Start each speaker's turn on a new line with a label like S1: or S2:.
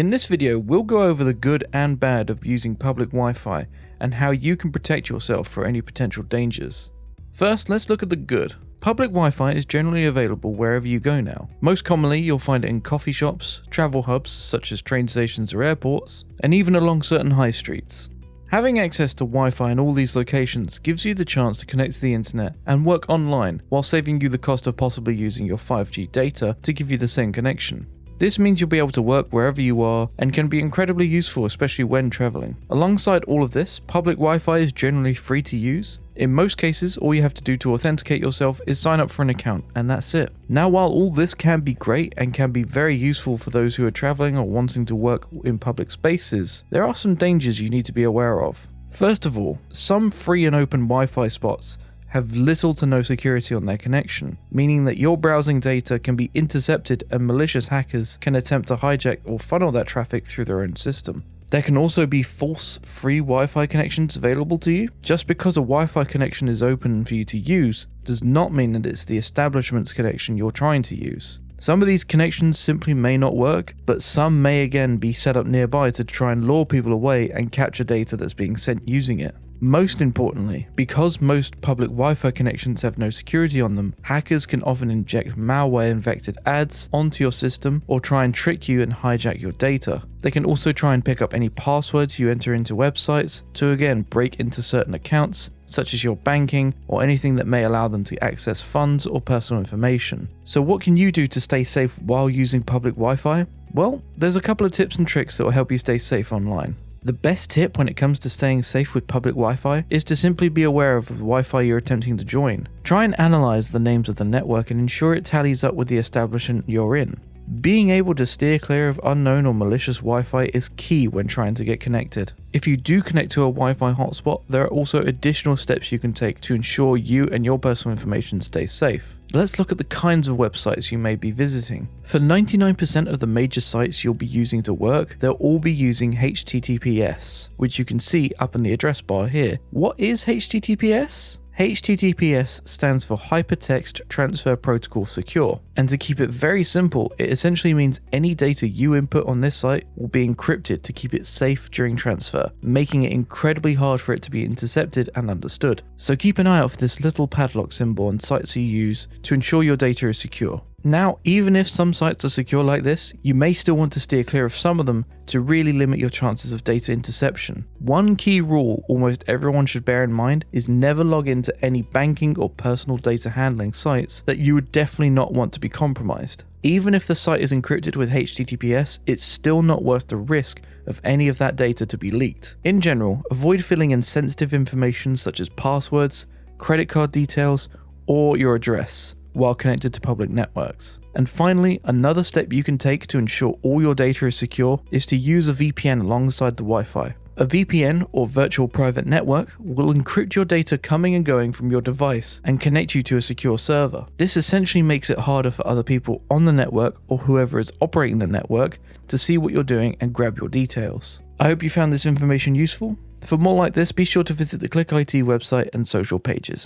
S1: In this video, we'll go over the good and bad of using public Wi-Fi and how you can protect yourself for any potential dangers. First, let's look at the good. Public Wi-Fi is generally available wherever you go now. Most commonly, you'll find it in coffee shops, travel hubs such as train stations or airports, and even along certain high streets. Having access to Wi-Fi in all these locations gives you the chance to connect to the internet and work online while saving you the cost of possibly using your 5G data to give you the same connection. This means you'll be able to work wherever you are and can be incredibly useful, especially when traveling. Alongside all of this, public Wi-Fi is generally free to use. In most cases, all you have to do to authenticate yourself is sign up for an account, and that's it. Now, while all this can be great and can be very useful for those who are traveling or wanting to work in public spaces, there are some dangers you need to be aware of. First of all, some free and open Wi-Fi spots have little to no security on their connection, meaning that your browsing data can be intercepted and malicious hackers can attempt to hijack or funnel that traffic through their own system. There can also be false free Wi-Fi connections available to you. Just because a Wi-Fi connection is open for you to use does not mean that it's the establishment's connection you're trying to use. Some of these connections simply may not work, but some may again be set up nearby to try and lure people away and capture data that's being sent using it. Most importantly, because most public Wi-Fi connections have no security on them, hackers can often inject malware-infected ads onto your system or try and trick you and hijack your data. They can also try and pick up any passwords you enter into websites to again break into certain accounts, such as your banking or anything that may allow them to access funds or personal information. So what can you do to stay safe while using public Wi-Fi? Well, there's a couple of tips and tricks that will help you stay safe online. The best tip when it comes to staying safe with public Wi-Fi is to simply be aware of the Wi-Fi you're attempting to join. Try and analyze the names of the network and ensure it tallies up with the establishment you're in. Being able to steer clear of unknown or malicious Wi-Fi is key when trying to get connected. If you do connect to a Wi-Fi hotspot, there are also additional steps you can take to ensure you and your personal information stay safe. Let's look at the kinds of websites you may be visiting. For 99% of the major sites you'll be using to work, they'll all be using HTTPS, which you can see up in the address bar here. What is HTTPS? HTTPS stands for Hypertext Transfer Protocol Secure, and to keep it very simple, it essentially means any data you input on this site will be encrypted to keep it safe during transfer, making it incredibly hard for it to be intercepted and understood. So keep an eye out for this little padlock symbol on sites you use to ensure your data is secure. Now, even if some sites are secure like this, you may still want to steer clear of some of them to really limit your chances of data interception. One key rule almost everyone should bear in mind is never log into any banking or personal data handling sites that you would definitely not want to be compromised. Even if the site is encrypted with HTTPS, it's still not worth the risk of any of that data to be leaked. In general, avoid filling in sensitive information such as passwords, credit card details, or your address while connected to public networks. And finally, another step you can take to ensure all your data is secure is to use a VPN alongside the Wi-Fi. A VPN, or virtual private network, will encrypt your data coming and going from your device and connect you to a secure server. This essentially makes it harder for other people on the network or whoever is operating the network to see what you're doing and grab your details. I hope you found this information useful. For more like this, be sure to visit the Click IT website and social pages.